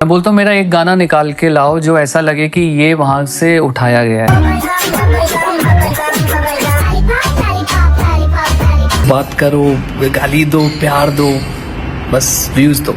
मैं बोलता हूँ मेरा एक गाना निकाल के लाओ जो ऐसा लगे कि ये वहां से उठाया गया है। बात करो, गाली दो, प्यार दो, बस व्यूज दो।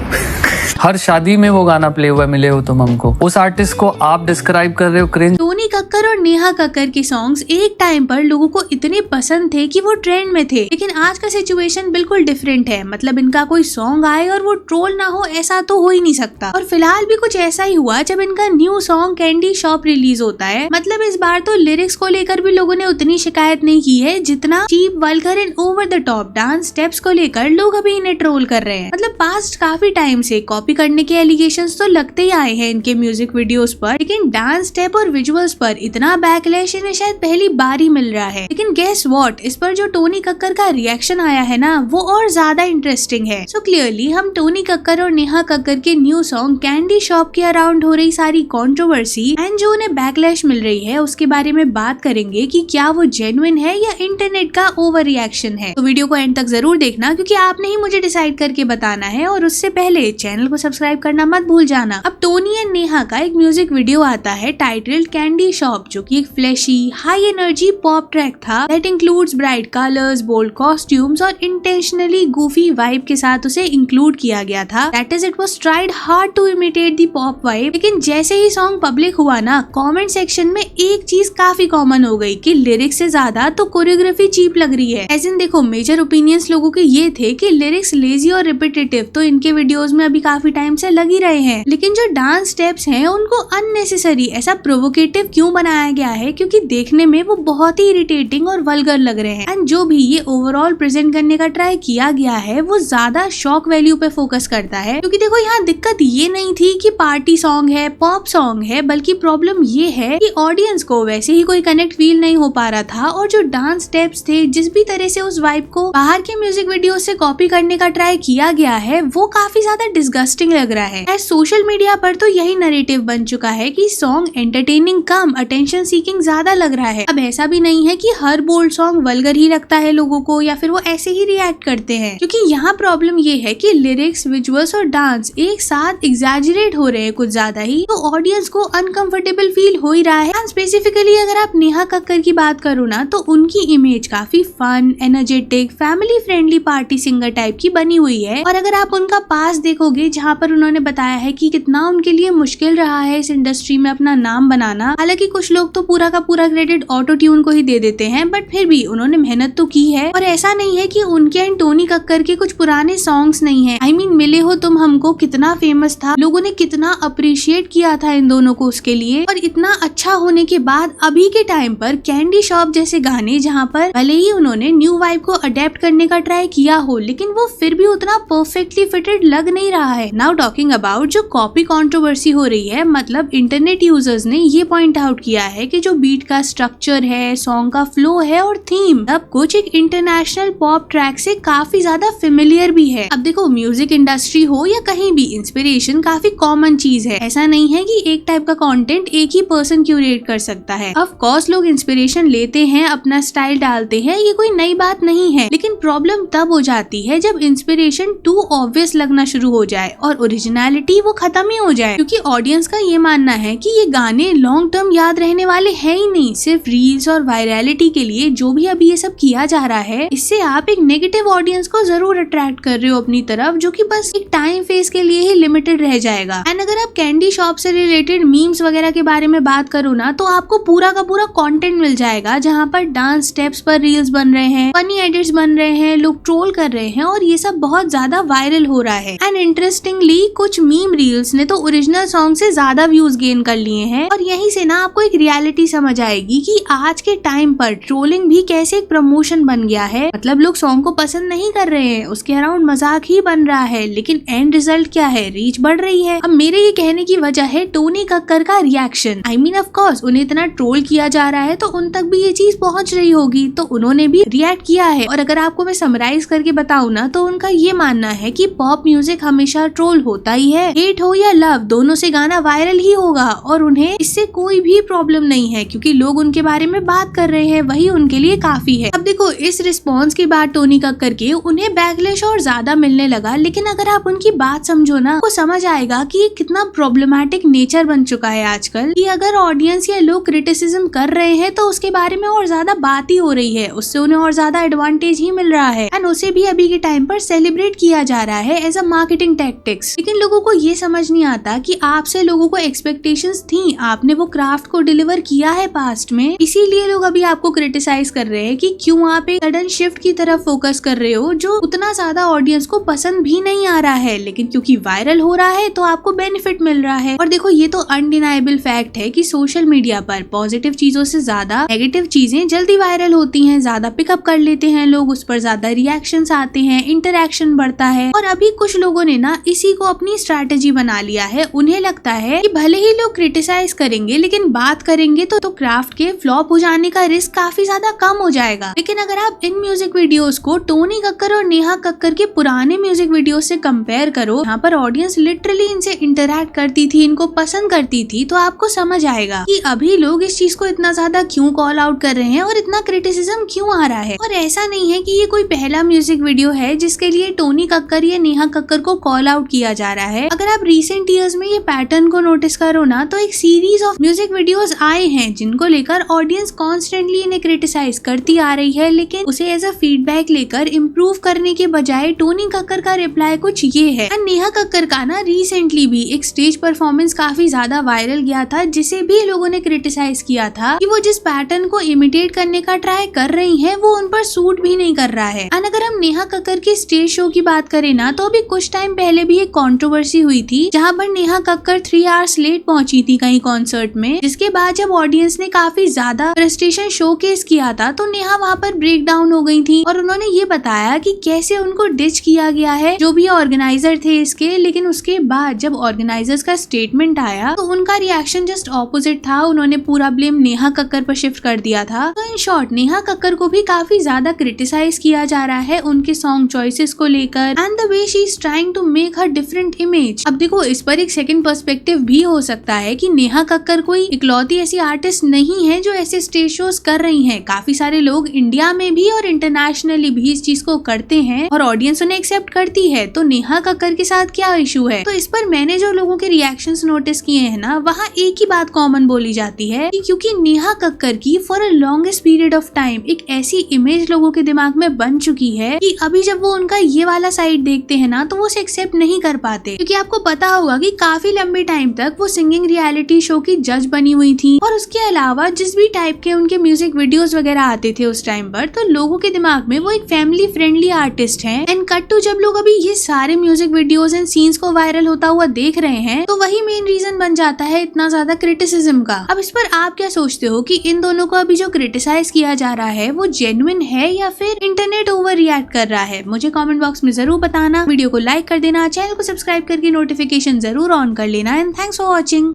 हर शादी में वो गाना प्ले हुआ मिले हो तुम हमको। उस आर्टिस्ट को आप डिस्क्राइब कर रहे हो क्रिंज। टोनी कक्कर और नेहा कक्कर के सॉन्ग्स एक टाइम पर लोगों को इतने पसंद थे कि वो ट्रेंड में थे, लेकिन आज का सिचुएशन बिल्कुल डिफरेंट है। मतलब इनका कोई सॉन्ग आए और वो ट्रोल ना हो, ऐसा तो हो ही नहीं सकता। और फिलहाल भी कुछ ऐसा ही हुआ जब इनका new song candy shop release होता है। मतलब इस बार तो लिरिक्स को लेकर भी लोगों ने उतनी शिकायत नहीं की है जितना cheap, vulgar and over the top dance steps को लेकर लोग अभी इन्हें ट्रोल कर रहे हैं। मतलब पास्ट काफी टाइम से कॉपी करने के एलिगेशंस तो लगते ही आए हैं इनके म्यूजिक वीडियोस पर, लेकिन डांस स्टेप और विजुअल्स पर इतना बैकलैश इन्हें शायद पहली बार ही मिल रहा है। लेकिन गेस व्हाट, इस पर जो टोनी कक्कर का रिएक्शन आया है ना, वो और ज्यादा इंटरेस्टिंग है। सो क्लियरली हम टोनी कक्कर और नेहा कक्कर के न्यू सॉन्ग कैंडी शॉप के अराउंड हो रही सारी कंट्रोवर्सी एंड जो उन्हें बैकलैश मिल रही है उसके बारे में बात करेंगे कि क्या वो जेन्युइन है या इंटरनेट का ओवर रिएक्शन है। तो वीडियो को एंड तक जरूर देखना, क्योंकि आपने ही मुझे डिसाइड करके बताना है। और उससे पहले चैनल को सब्सक्राइब करना मत भूल जाना। अब टोनी एंड नेहा का एक म्यूजिक वीडियो आता है टाइटल्ड कैंडी शॉप, जो कि एक flashy high energy pop track था that includes bright colours, bold costumes और इंटेंशनली गूफी वाइब के साथ उसे इंक्लूड किया गया था। That is it was tried hard to imitate the pop vibe. लेकिन जैसे ही सॉन्ग पब्लिक हुआ ना, कमेंट सेक्शन में एक चीज काफी कॉमन हो गई कि लिरिक्स से ज्यादा तो कोरियोग्राफी चीप लग रही है। ऐसे देखो, मेजर ओपिनियंस लोगों के ये थे कि लिरिक्स लेजी और रिपीटेटिव तो इनके वीडियोस में अभी काफी टाइम से लग ही रहे हैं, लेकिन जो डांस स्टेप्स हैं उनको अननेसेसरी ऐसा प्रोवोकेटिव क्यों बनाया गया है, क्योंकि देखने में वो बहुत ही इरिटेटिंग और वल्गर लग रहे हैं। एंड जो भी ये ओवरऑल प्रेजेंट करने का ट्राई किया गया है वो ज्यादा शॉक वैल्यू पे फोकस करता है। क्योंकि देखो, यहाँ दिक्कत ये नहीं थी कि पार्टी सॉन्ग है, पॉप सॉन्ग है, बल्कि प्रॉब्लम ये है कि ऑडियंस को वैसे ही कोई कनेक्ट फील नहीं हो पा रहा था। और जो डांस स्टेप्स थे, जिस भी तरह से उस वाइब को बाहर के म्यूजिक वीडियो से कॉपी करने का ट्राई किया गया है, वो काफी ज्यादा डिस्गस्टिंग लग रहा है। सोशल मीडिया पर तो यही नैरेटिव बन चुका है कि सॉन्ग एंटरटेनिंग कम अटेंशन सीकिंग ज्यादा लग रहा है। अब ऐसा भी नहीं है कि हर बोल्ड सॉन्ग वल्गर ही लगता है लोगों को या फिर वो ऐसे ही रिएक्ट करते हैं, क्योंकि यहाँ प्रॉब्लम ये है कि लिरिक्स, विजुअल्स और डांस एक साथ एग्जैजरेट हो रहे हैं कुछ ज्यादा ही, तो ऑडियंस को अनकंफर्टेबल फील हो ही रहा है। स्पेसिफिकली अगर आप नेहा कक्कर की बात करो ना, तो उनकी इमेज काफी fun, energetic, family friendly party singer type की बनी हुई है। और अगर आप उनका पास देखोगे, जहाँ पर उन्होंने बताया है कि कितना उनके लिए मुश्किल रहा है इस इंडस्ट्री में अपना नाम बनाना। हालांकि कुछ लोग तो पूरा का पूरा क्रेडिट ऑटो ट्यून को ही दे देते हैं, बट फिर भी उन्होंने मेहनत तो की है। और ऐसा नहीं है कि उनके एंड टोनी कक्कर के कुछ पुराने सॉन्ग्स नहीं है। आई मीन मिले हो तुम हमको कितना फेमस था, लोगों ने कितना अप्रिशिएट किया था इन दोनों को उसके लिए। और इतना अच्छा होने के बाद अभी के टाइम पर कैंडी शॉप जैसे गाने, जहाँ पर भले ही उन्होंने न्यू वाइब को अडेप्ट करने का ट्राई किया हो, लेकिन वो फिर भी उतना परफेक्टली फिटेड लग नहीं रहा है। नाउ टॉकिंग अबाउट जो कॉपी कंट्रोवर्सी हो रही है, मतलब इंटरनेट यूजर्स ने ये पॉइंट आउट किया है कि जो बीट का स्ट्रक्चर है, सॉन्ग का फ्लो है और थीम, सब कुछ एक इंटरनेशनल पॉप ट्रैक से काफी ज्यादा फेमिलियर भी है। अब देखो, म्यूजिक इंडस्ट्री हो या कहीं भी, इंस्पिरेशन काफी कॉमन चीज है। ऐसा नहीं है कि एक टाइप का कंटेंट एक ही पर्सन क्यूरेट कर सकता है। ऑफ कोर्स लोग इंस्पिरेशन लेते हैं, अपना स्टाइल डालते हैं, ये कोई नई बात नहीं है। लेकिन प्रॉब्लम तब हो जाती है जब इंस्पिरेशन टू ऑब्वियस लगना शुरू हो जाए और ओरिजिनलिटी वो खत्म ही हो जाए, क्योंकि ऑडियंस का ये मानना है कि ये गाने लॉन्ग टर्म याद रहने वाले हैं ही नहीं। सिर्फ रील्स और वायरलिटी के लिए जो भी अभी ये सब किया जा रहा है, इससे आप एक नेगेटिव ऑडियंस को जरूर अट्रैक्ट कर रहे हो अपनी तरफ, जो कि बस एक टाइम फेज के लिए ही लिमिटेड रह जाएगा। एंड अगर आप कैंडी शॉप से रिलेटेड मीम्स वगैरह के बारे में बात करो ना, तो आपको पूरा का पूरा कंटेंट मिल जाएगा, जहाँ पर डांस स्टेप्स पर रील्स बन रहे हैं, फनी एडिट्स बन रहे हैं, लोग ट्रोल कर रहे हैं और ये सब बहुत ज्यादा वायरल हो रहा है। एंड इंटरेस्टिंगली कुछ मीम रील्स ने तो ओरिजिनल सॉन्ग से ज्यादा व्यूज गेन कर लिए हैं। और यहीं से ना आपको एक रियलिटी समझ आएगी कि आज के टाइम पर ट्रोलिंग भी कैसे एक प्रमोशन बन गया है। मतलब लोग सॉन्ग को पसंद नहीं कर रहे हैं, उसके अराउंड मजाक ही बन रहा है, लेकिन एंड रिजल्ट क्या है, रीच बढ़ रही है। अब मेरे ये कहने की वजह है टोनी कक्कर का reaction. I mean of course उन्हें इतना ट्रोल किया जा रहा है तो उन तक भी ये चीज पहुंच रही होगी, तो उन्होंने भी रिएक्ट किया है। और अगर आपको मैं समराइज करके बताऊं ना, तो उनका ये मानना है कि पॉप म्यूजिक हमेशा ट्रोल होता ही है, हेट हो या लव दोनों से गाना वायरल ही होगा और उन्हें इससे कोई भी प्रॉब्लम नहीं है क्योंकि लोग उनके बारे में बात कर रहे हैं, वही उनके लिए काफी है। अब देखो इस रिस्पॉन्स के बाद टोनी कक्कर के उन्हें बैकलैश और ज्यादा मिलने लगा, लेकिन अगर आप उनकी बात समझो ना तो समझ आएगा कि ये कितना प्रॉब्लमेटिक नेचर बन चुका है आजकल कि अगर ऑडियंस या लोग क्रिटिसिज्म कर रहे हैं तो उसके बारे में और ज्यादा बात ही हो रही है, उससे उन्हें और ज्यादा एडवांटेज ही मिल रहा है एंड उसे भी अभी के टाइम पर सेलिब्रेट किया जा रहा है एज अ मार्केटिंग टैक्टिक्स। लेकिन लोगों को ये समझ नहीं आता कि आपसे लोगों को एक्सपेक्टेशंस थी, आपने वो क्राफ्ट को डिलीवर किया है पास्ट में, इसीलिए लोग अभी आपको क्रिटिसाइज कर रहे हैं कि क्यों आप एक सडन शिफ्ट की तरफ फोकस कर रहे हो जो उतना ज्यादा ऑडियंस को पसंद भी नहीं आ रहा है, लेकिन क्योंकि वायरल हो रहा है तो आपको बेनिफिट मिल रहा है। और देखो ये तो अनडिनाइबल फैक्ट है कि सोशल मीडिया पर पॉजिटिव चीजों से ज्यादा नेगेटिव चीजें जल्दी वायरल होती हैं, ज्यादा पिकअप कर लेते हैं लोग, उस पर ज्यादा रिएक्शंस आते हैं, इंटरेक्शन बढ़ता है। और अभी कुछ लोगों ने ना इसी को अपनी स्ट्रैटेजी बना लिया है, उन्हें लगता है कि भले ही लोग क्रिटिसाइज करेंगे लेकिन बात करेंगे तो क्राफ्ट के फ्लॉप हो जाने का रिस्क काफी ज्यादा कम हो जाएगा। लेकिन अगर आप इन म्यूजिक वीडियोस को टोनी कक्कर और नेहा कक्कर के पुराने म्यूजिक वीडियो से कंपेयर करो, यहाँ पर ऑडियंस लिटरली इनसे इंटरैक्ट करती थी, इनको पसंद करती थी, तो आपको समझ आएगा कि अभी लोग इस चीज को इतना ज्यादा क्यों कॉल आउट कर रहे हैं और इतना क्रिटिसिज्म क्यों आ रहा है। और ऐसा नहीं है कि ये कोई पहला म्यूजिक वीडियो है जिसके लिए टोनी कक्कर या नेहा कक्कर को कॉल आउट किया जा रहा है। अगर आप रिसेंट ईयर्स में ये पैटर्न को नोटिस करो ना तो एक सीरीज ऑफ म्यूजिक वीडियोस आए हैं जिनको लेकर ऑडियंस कॉन्स्टेंटली इन्हें क्रिटिसाइज करती आ रही है, लेकिन उसे एज अ फीडबैक लेकर इम्प्रूव करने के बजाय टोनी कक्कर का रिप्लाई कुछ ये है। नेहा कक्कर का ना रिसेंटली भी एक स्टेज परफॉर्मेंस काफी ज्यादा वायरल गया था जिसे भी लोगों ने क्रिटिसाइज किया था कि वो जिस पैटर्न को इमिटेट करने का ट्राई कर रही है वो उन पर सूट भी नहीं कर रहा है। एंड अगर हम नेहा कक्कर के स्टेज शो की बात करें ना तो अभी कुछ टाइम पहले भी एक कंट्रोवर्सी हुई थी जहाँ पर नेहा कक्कर 3 आवर्स लेट पहुंची थी कहीं कॉन्सर्ट में, जिसके बाद जब ऑडियंस ने काफी ज्यादा फ्रस्ट्रेशन शोकेस किया था तो नेहा वहाँ पर ब्रेक डाउन हो गई थी और उन्होंने ये बताया कि कैसे उनको डिच किया गया है जो भी ऑर्गेनाइजर थे इसके। लेकिन उसके बाद जब ऑर्गेनाइजर्स का स्टेटमेंट आया तो उनका रिएक्शन जस्ट ऑपोजिट था, उन्होंने पूरा ब्लेम नेहा कक्कर पर शिफ्ट कर दिया था। तो इन शॉर्ट नेहा कक्कर को भी काफी ज्यादा क्रिटिसाइज किया जा रहा है उनके सॉन्ग चॉइसेस को लेकर and the way she is trying to make her different image. अब देखो इस पर एक सेकंड पर्सपेक्टिव भी हो सकता है कि नेहा कक्कर कोई इकलौती ऐसी आर्टिस्ट नहीं है जो ऐसे स्टेज शोज कर रही हैं, काफी सारे लोग इंडिया में भी और इंटरनेशनली भी इस चीज को करते हैं और ऑडियंस उन्हें एक्सेप्ट करती है। तो नेहा कक्कर के साथ क्या इशू है? तो इस पर मैंने जो लोगों के रिएक्शंस नोटिस किए हैं ना वहाँ एक ही बात कॉमन बोली जाती है कि क्योंकि नेहा कक्कर की for a longest period of time एक ऐसी इमेज लोगों के दिमाग में बन चुकी है कि अभी जब वो उनका ये वाला साइड देखते हैं ना तो वो उसे एक्सेप्ट नहीं कर पाते, क्योंकि आपको पता होगा कि काफी लंबे टाइम तक वो सिंगिंग रियलिटी शो की जज बनी हुई थी और उसके अलावा जिस भी टाइप के उनके म्यूजिक वीडियोस वगैरह आते थे उस टाइम पर तो लोगों के दिमाग में वो एक फैमिली फ्रेंडली आर्टिस्ट है। एंड कट टू जब लोग अभी ये सारे म्यूजिक वीडियोस एंड सीन्स को वायरल होता हुआ देख रहे हैं तो वही मेन रीजन बन जाता है इतना ज्यादा क्रिटिसिज्म का। अब इस पर आप क्या सोचते हो कि इन दोनों को अभी जो क्रिटिसाइज किया जा रहा है वो जेन्युइन है या फिर इंटरनेट ओवर रिएक्ट कर रहा है? मुझे कमेंट बॉक्स में जरूर बताना, वीडियो को लाइक कर देना, चैनल को सब्सक्राइब करके नोटिफिकेशन जरूर ऑन कर लेना एंड थैंक्स फॉर वॉचिंग।